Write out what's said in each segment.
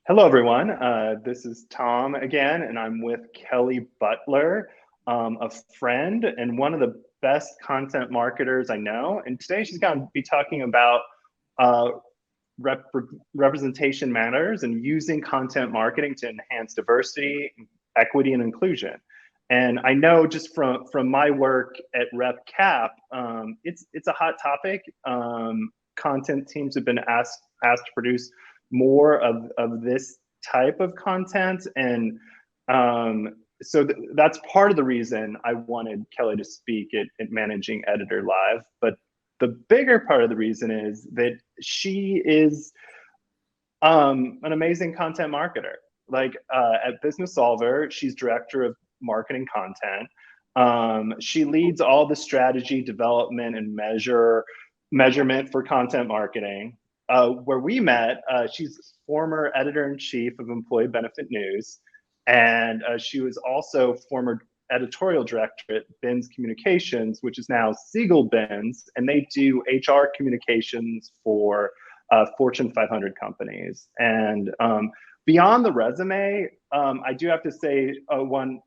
Hello, everyone. This is Tom again, and I'm with Kelley Butler, a friend and one of the best content marketers I know. And today she's going to be talking about uh, representation matters and using content marketing to enhance diversity, equity, and inclusion. And I know just from my work at RepCap, it's a hot topic. Content teams have been asked to produce more of this type of content. And so that's part of the reason I wanted Kelley to speak at Managing Editor Live. But the bigger part of the reason is that she is an amazing content marketer. Like at Businessolver, she's director of marketing content. She leads all the strategy, development, and measurement for content marketing. Where we met, she's former editor-in-chief of Employee Benefit News, and she was also former editorial director at Benz Communications, which is now Siegel Benz, and they do HR communications for Fortune 500 companies. And beyond the resume, I do have to say one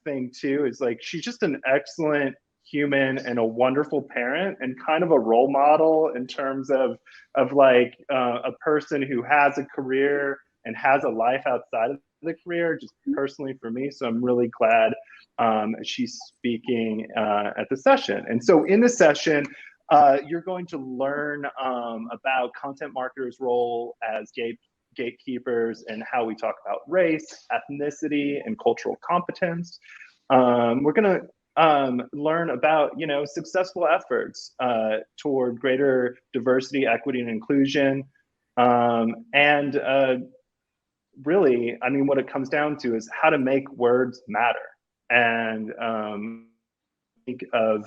thing too, is like she's just an excellent human and a wonderful parent and kind of a role model in terms of like a person who has a career and has a life outside of the career, just personally for me. So I'm really glad she's speaking at the session. And so in the session, you're going to learn about content marketers' role as gatekeepers and how we talk about race, ethnicity, and cultural competence. We're going to learn about, successful efforts toward greater diversity, equity, and inclusion. Really, I mean, what it comes down to is how to make words matter. And think of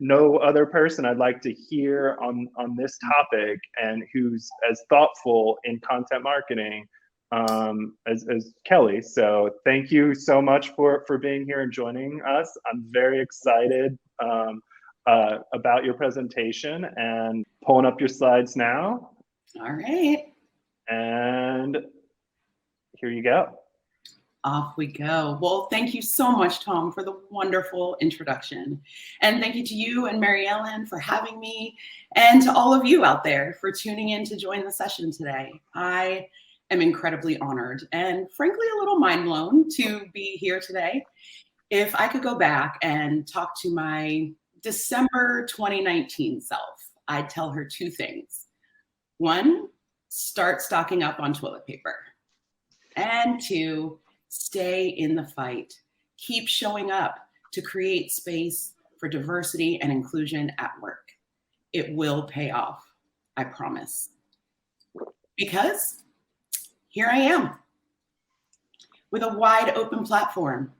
no other person I'd like to hear on this topic and who's as thoughtful in content marketing as Kelley. So thank you so much for being here and joining us. I'm very excited about your presentation, and pulling up your slides now. All right. And here you go. Off we go. Well, thank you so much, Tom, for the wonderful introduction. And thank you to you and Mary Ellen for having me, and to all of you out there for tuning in to join the session today. I am incredibly honored and frankly a little mind blown to be here today. If I could go back and talk to my December 2019 self, I'd tell her two things. One, start stocking up on toilet paper. And two, stay in the fight. Keep showing up to create space for diversity and inclusion at work. It will pay off, I promise. Because here I am with a wide open platform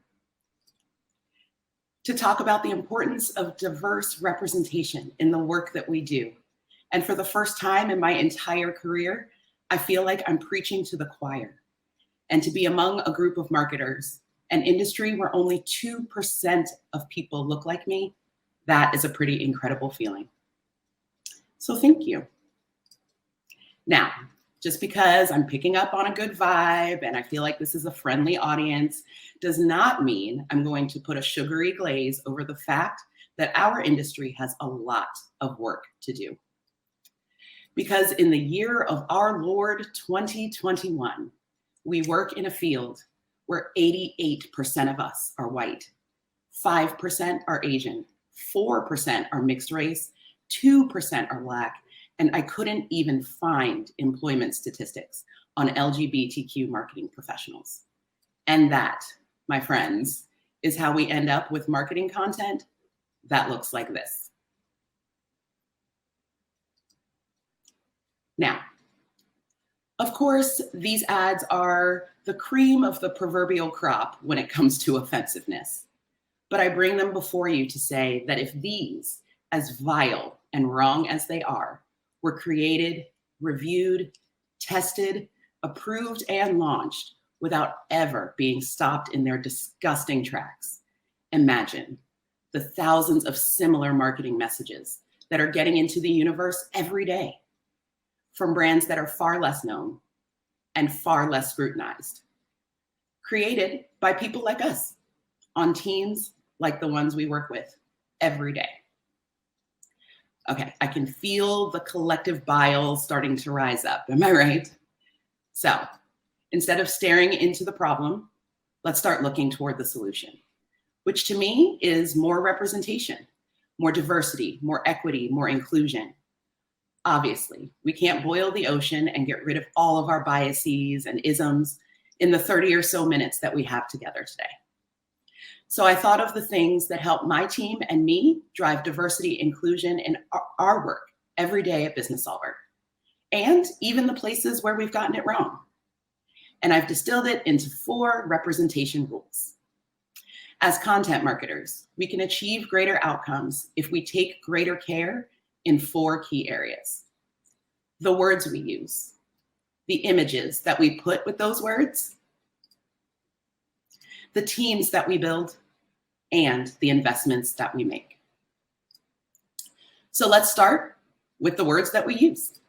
to talk about the importance of diverse representation in the work that we do. And for the first time in my entire career, I feel like I'm preaching to the choir. And to be among a group of marketers, an industry where only 2% of people look like me, that is a pretty incredible feeling. So thank you. Now, just because I'm picking up on a good vibe and I feel like this is a friendly audience does not mean I'm going to put a sugary glaze over the fact that our industry has a lot of work to do. Because in the year of our Lord 2021, we work in a field where 88% of us are white, 5% are Asian, 4% are mixed race, 2% are Black, and I couldn't even find employment statistics on LGBTQ marketing professionals. And that, my friends, is how we end up with marketing content that looks like this. Now, of course, these ads are the cream of the proverbial crop when it comes to offensiveness. But I bring them before you to say that if these, as vile and wrong as they are, were created, reviewed, tested, approved, and launched without ever being stopped in their disgusting tracks, imagine the thousands of similar marketing messages that are getting into the universe every day, from brands that are far less known, and far less scrutinized. Created by people like us on teams like the ones we work with every day. Okay, I can feel the collective bile starting to rise up, am I right? So instead of staring into the problem, let's start looking toward the solution, which to me is more representation, more diversity, more equity, more inclusion. Obviously, we can't boil the ocean and get rid of all of our biases and isms in the 30 or so minutes that we have together today. So I thought of the things that help my team and me drive diversity, inclusion in our work every day at Businessolver, and even the places where we've gotten it wrong. And I've distilled it into 4 representation rules. As content marketers, we can achieve greater outcomes if we take greater care in 4 key areas. The words we use, the images that we put with those words, the teams that we build, and the investments that we make. So let's start with the words that we use.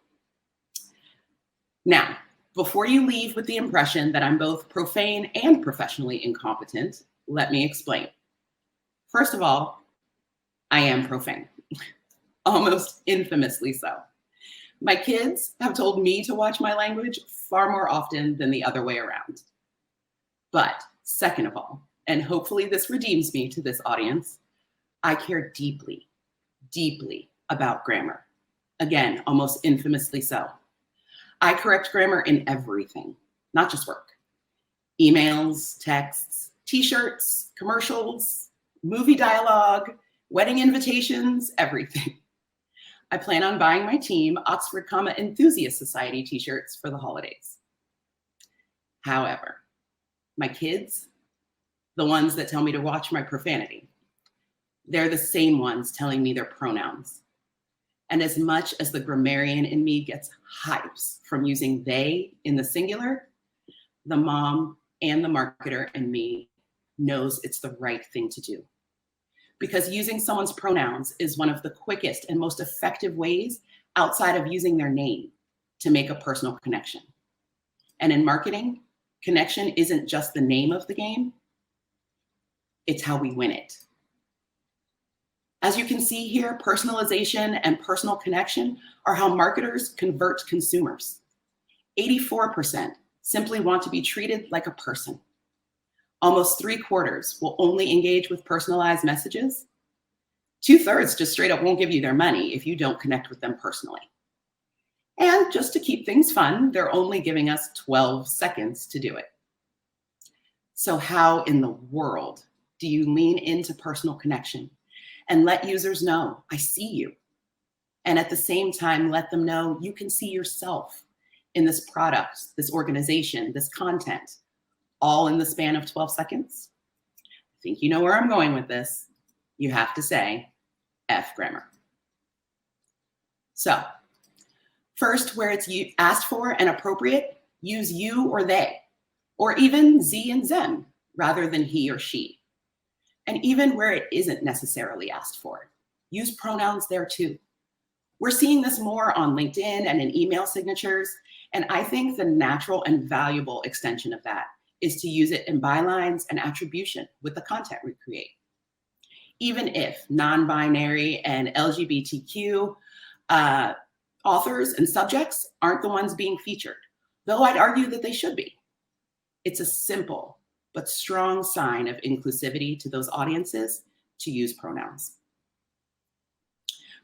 Now, before you leave with the impression that I'm both profane and professionally incompetent, let me explain. First of all, I am profane, almost infamously so. My kids have told me to watch my language far more often than the other way around. But second of all, and hopefully this redeems me to this audience, I care deeply, deeply about grammar. Again, almost infamously so. I correct grammar in everything, not just work. Emails, texts, t-shirts, commercials, movie dialogue, wedding invitations, everything. I plan on buying my team Oxford, Enthusiast Society t-shirts for the holidays. However, my kids, the ones that tell me to watch my profanity, they're the same ones telling me their pronouns. And as much as the grammarian in me gets hypes from using they in the singular, the mom and the marketer in me knows it's the right thing to do. Because using someone's pronouns is one of the quickest and most effective ways outside of using their name to make a personal connection. And in marketing, connection isn't just the name of the game, it's how we win it. As you can see here, personalization and personal connection are how marketers convert consumers. 84% simply want to be treated like a person. Almost 3/4 will only engage with personalized messages. 2/3 just straight up won't give you their money if you don't connect with them personally. And just to keep things fun, they're only giving us 12 seconds to do it. So how in the world do you lean into personal connection and let users know, I see you? And at the same time, let them know you can see yourself in this product, this organization, this content, all in the span of 12 seconds? I think you know where I'm going with this. You have to say F grammar. So first, where it's asked for and appropriate, use you or they, or even Z and them rather than he or she. And even where it isn't necessarily asked for, use pronouns there too. We're seeing this more on LinkedIn and in email signatures, and I think the natural and valuable extension of that is to use it in bylines and attribution with the content we create. Even if non-binary and LGBTQ authors and subjects aren't the ones being featured, though I'd argue that they should be. It's a simple but strong sign of inclusivity to those audiences to use pronouns.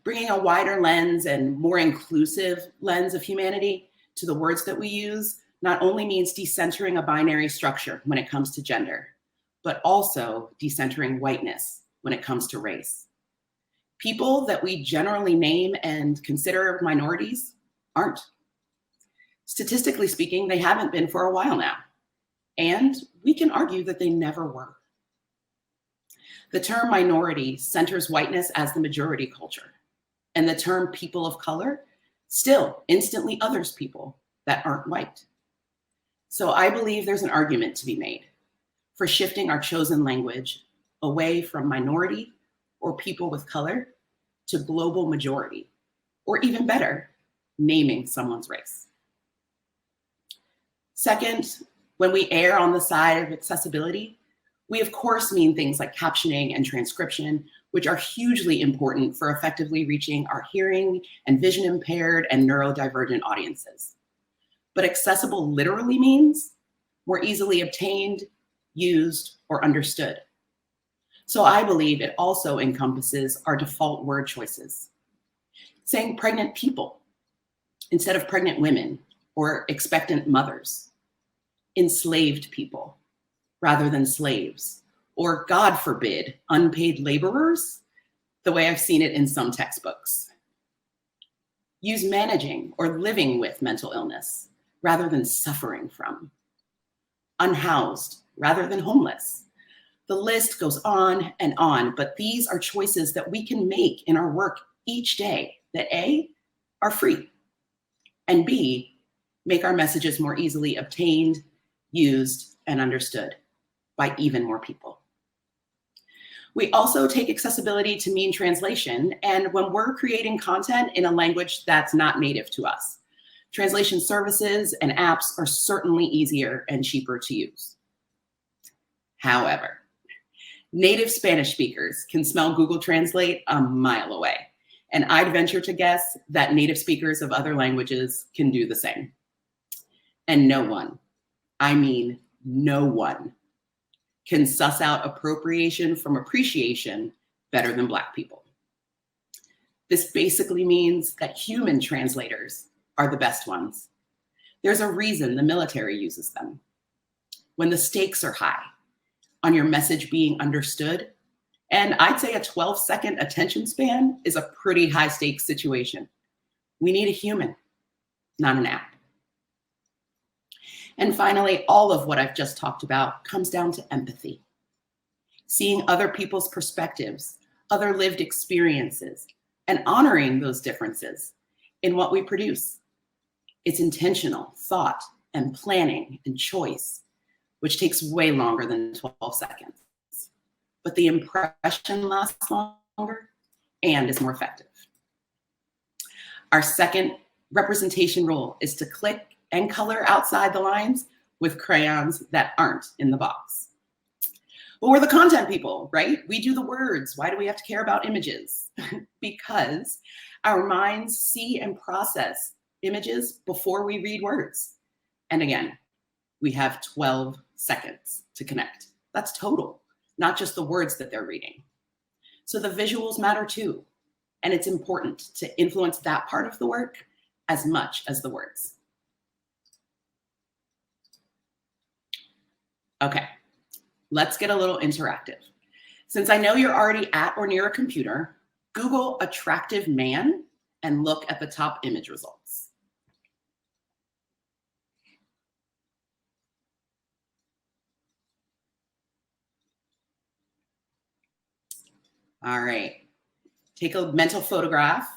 Bringing a wider lens and more inclusive lens of humanity to the words that we use not only means decentering a binary structure when it comes to gender, but also decentering whiteness when it comes to race. People that we generally name and consider minorities aren't. Statistically speaking, they haven't been for a while now. And we can argue that they never were. The term minority centers whiteness as the majority culture, and the term people of color still instantly others people that aren't white. So I believe there's an argument to be made for shifting our chosen language away from minority or people with color to global majority, or even better, naming someone's race. Second, when we err on the side of accessibility, we of course mean things like captioning and transcription, which are hugely important for effectively reaching our hearing and vision impaired and neurodivergent audiences. But accessible literally means more easily obtained, used, or understood. So I believe it also encompasses our default word choices. Saying pregnant people instead of pregnant women or expectant mothers, enslaved people rather than slaves, or God forbid, unpaid laborers, the way I've seen it in some textbooks. Use managing or living with mental illness rather than suffering from. Unhoused rather than homeless. The list goes on, but these are choices that we can make in our work each day that A, are free, and B, make our messages more easily obtained, used, and understood by even more people. We also take accessibility to mean translation, and when we're creating content in a language that's not native to us, translation services and apps are certainly easier and cheaper to use. However, native Spanish speakers can smell Google Translate a mile away, and I'd venture to guess that native speakers of other languages can do the same. And no one, I mean no one, can suss out appropriation from appreciation better than Black people. This basically means that human translators are the best ones. There's a reason the military uses them. When the stakes are high on your message being understood, and I'd say a 12-second attention span is a pretty high stakes situation. We need a human, not an app. And finally, all of what I've just talked about comes down to empathy. Seeing other people's perspectives, other lived experiences, and honoring those differences in what we produce. It's intentional thought and planning and choice, which takes way longer than 12 seconds. But the impression lasts longer and is more effective. Our second representation rule is to click and color outside the lines with crayons that aren't in the box. But we're the content people, right? We do the words. Why do we have to care about images? Because our minds see and process images before we read words. And again, we have 12 seconds to connect. That's total, not just the words that they're reading. So the visuals matter too. And it's important to influence that part of the work as much as the words. Okay, let's get a little interactive. Since I know you're already at or near a computer, Google attractive man and look at the top image results. All right, take a mental photograph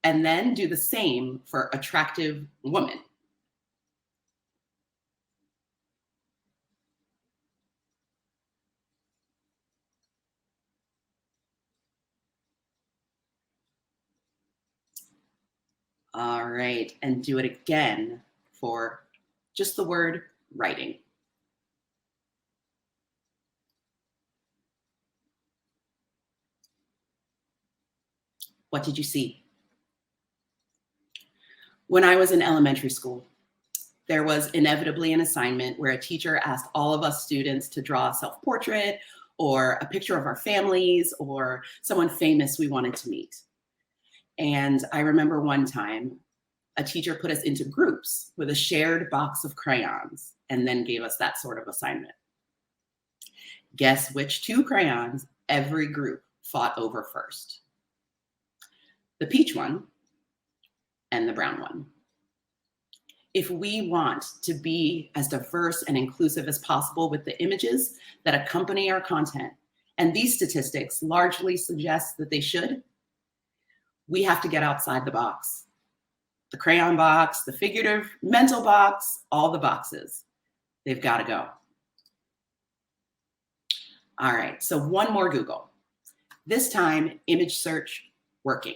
and then do the same for attractive woman. All right, and do it again for just the word writing. What did you see? When I was in elementary school, there was inevitably an assignment where a teacher asked all of us students to draw a self-portrait or a picture of our families or someone famous we wanted to meet. And I remember one time, a teacher put us into groups with a shared box of crayons and then gave us that sort of assignment. Guess which two crayons every group fought over first? The peach one and the brown one. If we want to be as diverse and inclusive as possible with the images that accompany our content, and these statistics largely suggest that they should, we have to get outside the box. The crayon box, the figurative mental box, all the boxes. They've got to go. All right, so one more Google. This time, image search working.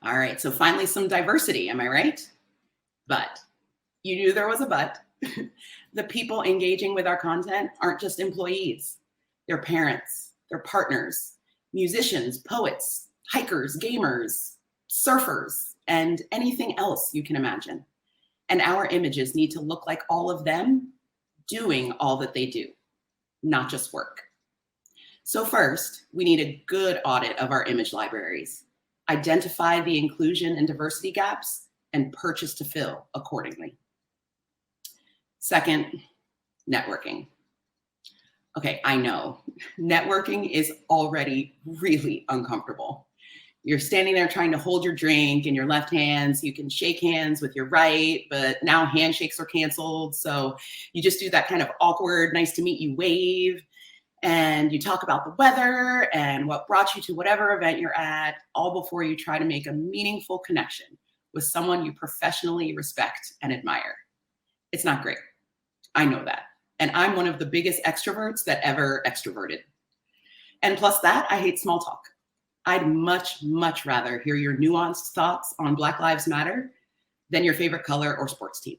All right, so finally some diversity, am I right? But you knew there was a but. The people engaging with our content aren't just employees. They're parents, they're partners, musicians, poets, hikers, gamers, surfers, and anything else you can imagine. And our images need to look like all of them doing all that they do, not just work. So first, we need a good audit of our image libraries, identify the inclusion and diversity gaps, and purchase to fill accordingly. Second, networking. Okay, I know, networking is already really uncomfortable. You're standing there trying to hold your drink in your left hands. You can shake hands with your right, but now handshakes are canceled. So you just do that kind of awkward, nice to meet you wave. And you talk about the weather and what brought you to whatever event you're at, all before you try to make a meaningful connection with someone you professionally respect and admire. It's not great. I know that. And I'm one of the biggest extroverts that ever extroverted. And plus that, I hate small talk. I'd much, much rather hear your nuanced thoughts on Black Lives Matter than your favorite color or sports team.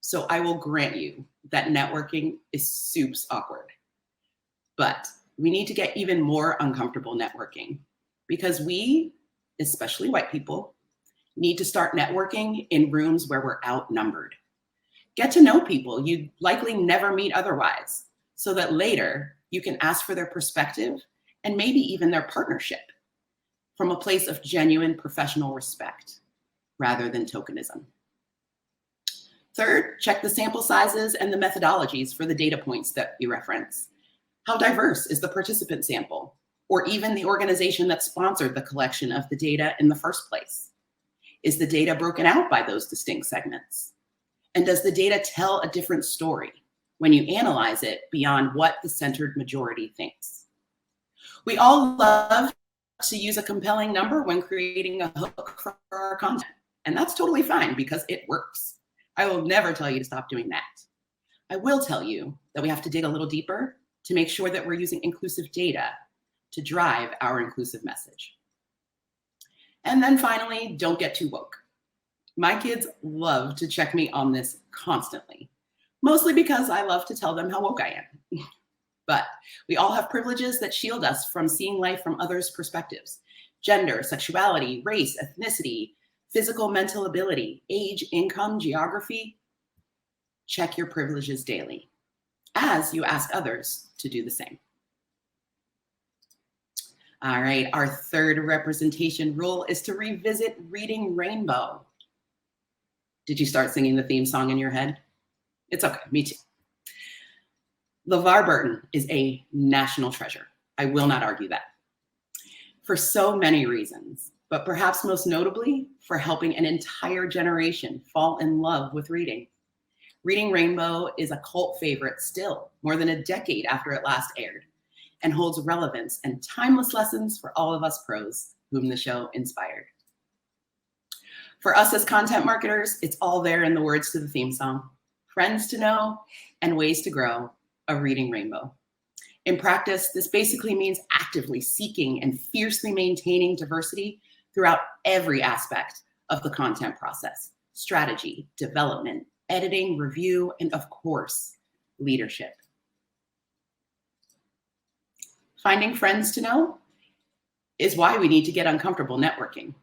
So I will grant you that networking is soups awkward. But we need to get even more uncomfortable networking because we, especially white people, need to start networking in rooms where we're outnumbered. Get to know people you'd likely never meet otherwise so that later you can ask for their perspective and maybe even their partnership from a place of genuine professional respect rather than tokenism. Third, check the sample sizes and the methodologies for the data points that you reference. How diverse is the participant sample, or even the organization that sponsored the collection of the data in the first place? Is the data broken out by those distinct segments? And does the data tell a different story when you analyze it beyond what the centered majority thinks? We all love to use a compelling number when creating a hook for our content, and that's totally fine because it works. I will never tell you to stop doing that. I will tell you that we have to dig a little deeper to make sure that we're using inclusive data to drive our inclusive message. And then finally, don't get too woke. My kids love to check me on this constantly, mostly because I love to tell them how woke I am. But we all have privileges that shield us from seeing life from others' perspectives. Gender, sexuality, race, ethnicity, physical, mental ability, age, income, geography. Check your privileges daily as you ask others to do the same. All right, our third representation rule is to revisit Reading Rainbow. Did you start singing the theme song in your head? It's okay, me too. LeVar Burton is a national treasure. I will not argue that. For so many reasons, but perhaps most notably for helping an entire generation fall in love with reading. Reading Rainbow is a cult favorite still, more than a decade after it last aired, and holds relevance and timeless lessons for all of us pros whom the show inspired. For us as content marketers, it's all there in the words to the theme song: friends to know and ways to grow a Reading Rainbow. In practice, this basically means actively seeking and fiercely maintaining diversity throughout every aspect of the content process: strategy, development, editing, review, and of course, leadership. Finding friends to know is why we need to get uncomfortable networking.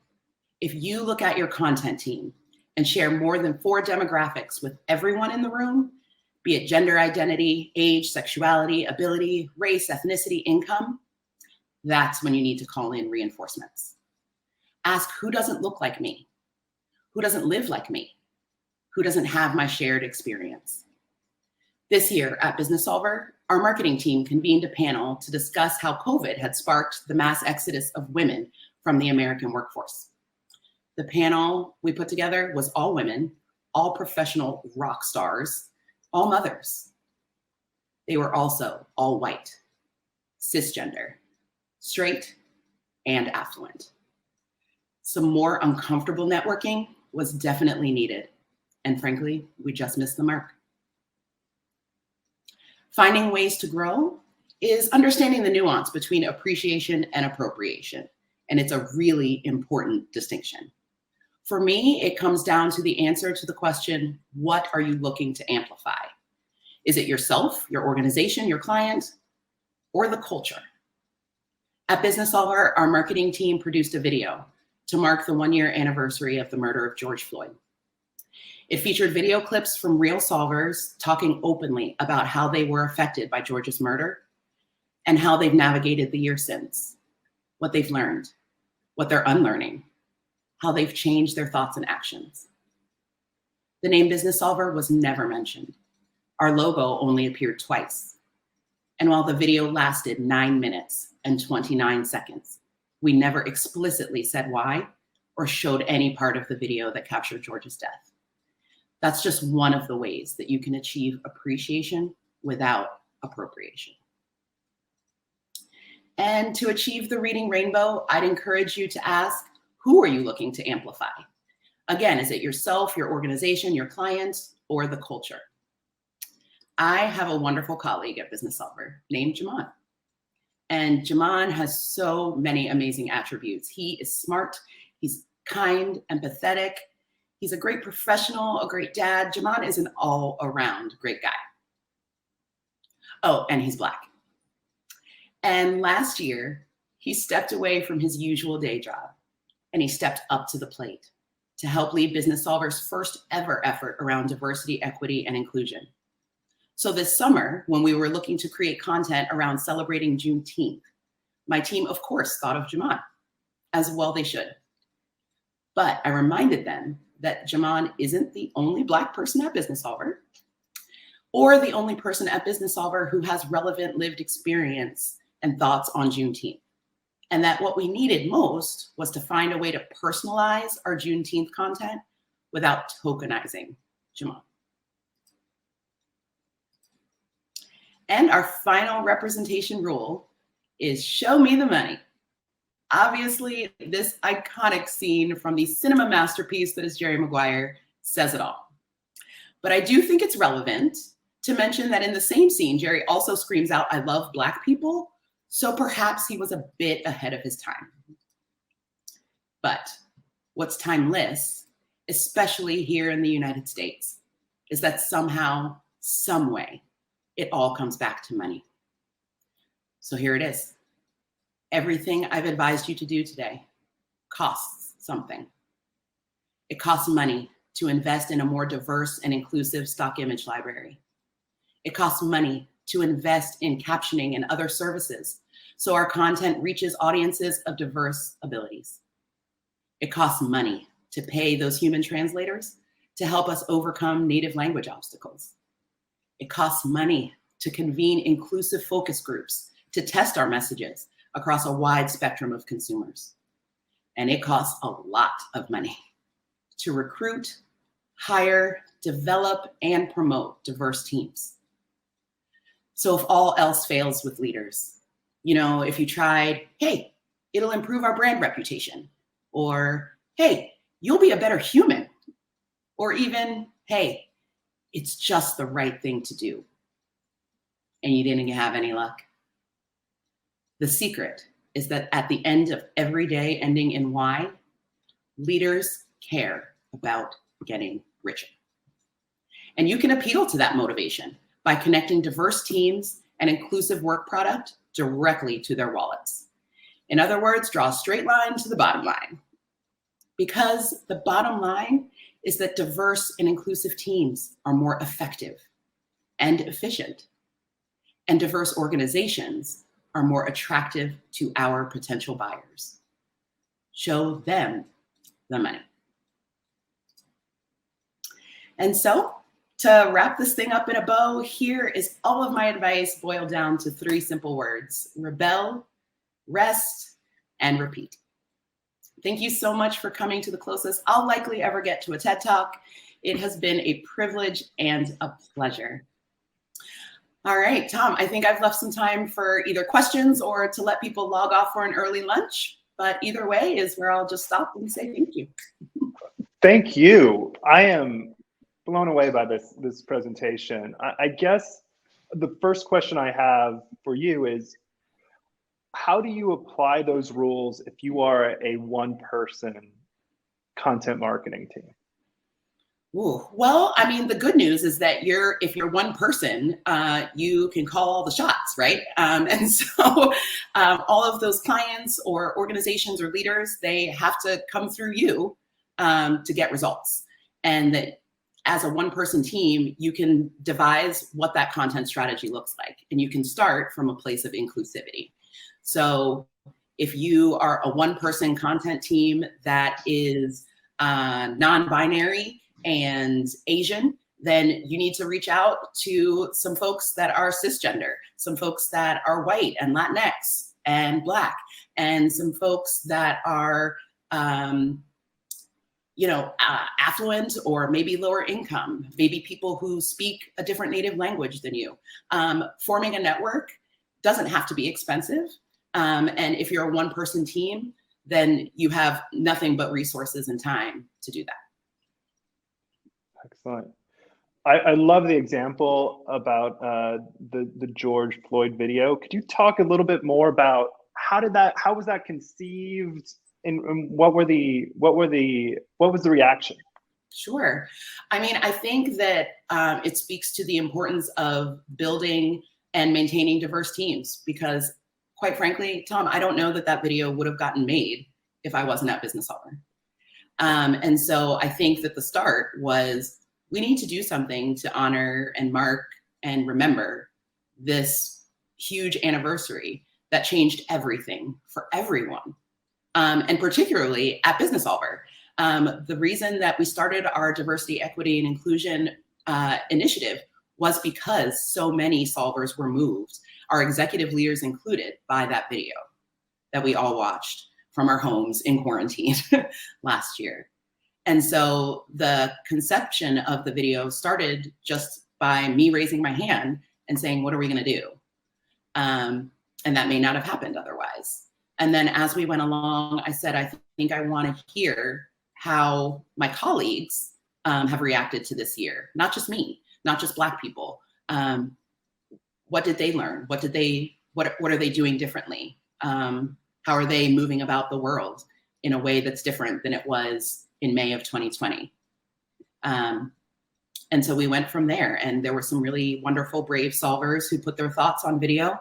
If you look at your content team and share more than 4 demographics with everyone in the room, be it gender identity, age, sexuality, ability, race, ethnicity, income, that's when you need to call in reinforcements. Ask who doesn't look like me, who doesn't live like me, who doesn't have my shared experience. This year at Businessolver, our marketing team convened a panel to discuss how COVID had sparked the mass exodus of women from the American workforce. The panel we put together was all women, all professional rock stars, all mothers. They were also all white, cisgender, straight, and affluent. Some more uncomfortable networking was definitely needed. And frankly, we just missed the mark. Finding ways to grow is understanding the nuance between appreciation and appropriation and it's a really important distinction. For me, it comes down to the answer to the question, what are you looking to amplify? Is it yourself, your organization, your client, or the culture? At Businessolver, our marketing team produced a video to mark the 1-year anniversary of the murder of George Floyd. It featured video clips from real solvers talking openly about how they were affected by George's murder and how they've navigated the year since, what they've learned, what they're unlearning, how they've changed their thoughts and actions. The name Businessolver was never mentioned. Our logo only appeared twice. And while the video lasted 9 minutes and 29 seconds, we never explicitly said why or showed any part of the video that captured George's death. That's just one of the ways that you can achieve appreciation without appropriation. And to achieve the reading rainbow, I'd encourage you to ask, who are you looking to amplify? Again, is it yourself, your organization, your client, or the culture? I have a wonderful colleague at Businessolver named Jaman. And Jaman has so many amazing attributes. He is smart, he's kind, empathetic, he's a great professional, a great dad. Jaman is an all-around great guy. Oh, and he's Black. And last year, he stepped away from his usual day job and he stepped up to the plate to help lead Businessolver's first ever effort around diversity, equity, and inclusion. So this summer, when we were looking to create content around celebrating Juneteenth, my team, of course, thought of Jaman, as well they should. But I reminded them that Jaman isn't the only Black person at Businessolver or the only person at Businessolver who has relevant lived experience and thoughts on Juneteenth. And that what we needed most was to find a way to personalize our Juneteenth content without tokenizing Jaman. And our final representation rule is show me the money. Obviously, this iconic scene from the cinema masterpiece that is Jerry Maguire says it all. But I do think it's relevant to mention that in the same scene, Jerry also screams out, "I love Black people." So perhaps he was a bit ahead of his time. But what's timeless, especially here in the United States, is that somehow, some way, it all comes back to money. So here it is. Everything I've advised you to do today costs something. It costs money to invest in a more diverse and inclusive stock image library. It costs money to invest in captioning and other services so our content reaches audiences of diverse abilities. It costs money to pay those human translators to help us overcome native language obstacles. It costs money to convene inclusive focus groups to test our messages across a wide spectrum of consumers. And it costs a lot of money to recruit, hire, develop, and promote diverse teams. So if all else fails with leaders, if you tried, hey, it'll improve our brand reputation, or hey, you'll be a better human, or even, hey, it's just the right thing to do, and you didn't have any luck. The secret is that at the end of every day ending in Y, leaders care about getting richer. And you can appeal to that motivation by connecting diverse teams and inclusive work product directly to their wallets. In other words, draw a straight line to the bottom line. Because the bottom line is that diverse and inclusive teams are more effective and efficient, and diverse organizations are more attractive to our potential buyers. Show them the money. And so, to wrap this thing up in a bow, here is all of my advice boiled down to 3 simple words: rebel, rest, and repeat. Thank you so much for coming to the closest I'll likely ever get to a TED Talk. It has been a privilege and a pleasure. All right, Tom, I think I've left some time for either questions or to let people log off for an early lunch, but either way is where I'll just stop and say thank you. Thank you. I am blown away by this presentation. I guess the first question I have for you is, how do you apply those rules if you are a one-person content marketing team? Ooh, well, I mean, the good news is that if you're one person, you can call all the shots, right? And so all of those clients or organizations or leaders, they have to come through you to get results. And that as a one-person team, you can devise what that content strategy looks like. And you can start from a place of inclusivity. So if you are a one-person content team that is non-binary and Asian, then you need to reach out to some folks that are cisgender, some folks that are white and Latinx and Black, and some folks that are, affluent or maybe lower income, maybe people who speak a different native language than you. Forming a network doesn't have to be expensive. And if you're a one-person team, then you have nothing but resources and time to do that. Excellent. I love the example about the George Floyd video. Could you talk a little bit more about how was that conceived, and what was the reaction? Sure. I mean, I think that it speaks to the importance of building and maintaining diverse teams, because quite frankly, Tom, I don't know that video would have gotten made if I wasn't at Businessolver. And so I think that the start was, we need to do something to honor and mark and remember this huge anniversary that changed everything for everyone, and particularly at Businessolver. The reason that we started our diversity, equity, and inclusion initiative was because so many solvers were moved, our executive leaders included, by that video that we all watched from our homes in quarantine last year. And so the conception of the video started just by me raising my hand and saying, what are we going to do? And that may not have happened otherwise. And then as we went along, I said, I think I want to hear how my colleagues have reacted to this year. Not just me, not just Black people. What did they learn? What are they doing differently? How are they moving about the world in a way that's different than it was in May of 2020? And so we went from there, and there were some really wonderful, brave solvers who put their thoughts on video.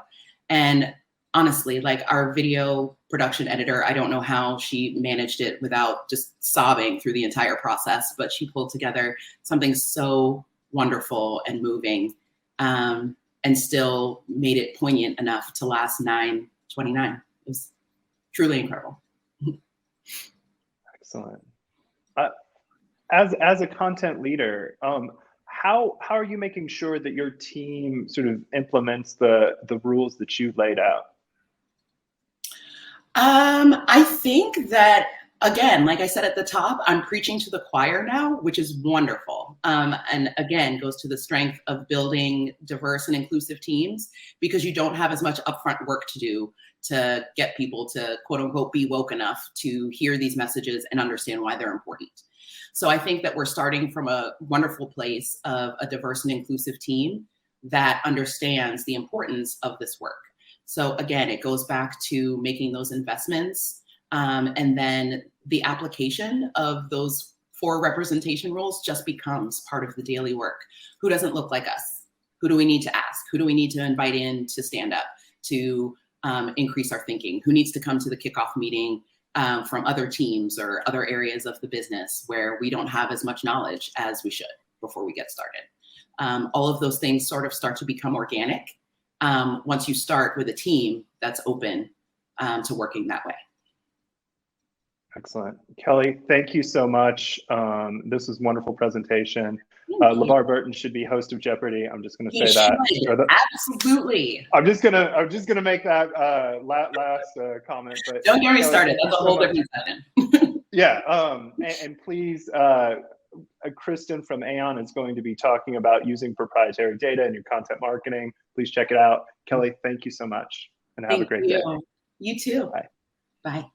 And honestly, like, our video production editor, I don't know how she managed it without just sobbing through the entire process, but she pulled together something so wonderful and moving, and still made it poignant enough to last 9/29. It was truly incredible. Excellent. As a content leader, how are you making sure that your team sort of implements the rules that you laid out? I think that, again, like I said at the top, I'm preaching to the choir now, which is wonderful. And again, goes to the strength of building diverse and inclusive teams, because you don't have as much upfront work to do to get people to, quote unquote, be woke enough to hear these messages and understand why they're important. So I think that we're starting from a wonderful place of a diverse and inclusive team that understands the importance of this work. So again, it goes back to making those investments, and then the application of those 4 representation rules just becomes part of the daily work. Who doesn't look like us? Who do we need to ask? Who do we need to invite in to stand up to increase our thinking? Who needs to come to the kickoff meeting from other teams or other areas of the business where we don't have as much knowledge as we should before we get started? All of those things sort of start to become organic once you start with a team that's open to working that way. Excellent. Kelley, thank you so much. This was a wonderful presentation. LeVar Burton should be host of Jeopardy. I'm just going to say that. Absolutely. I'm just gonna make that last comment. But don't get me started. That's a whole different session. Yeah. And please, Kristen from Aon is going to be talking about using proprietary data in your content marketing. Please check it out. Kelley, thank you so much, and have a great day. You too. Bye. Bye.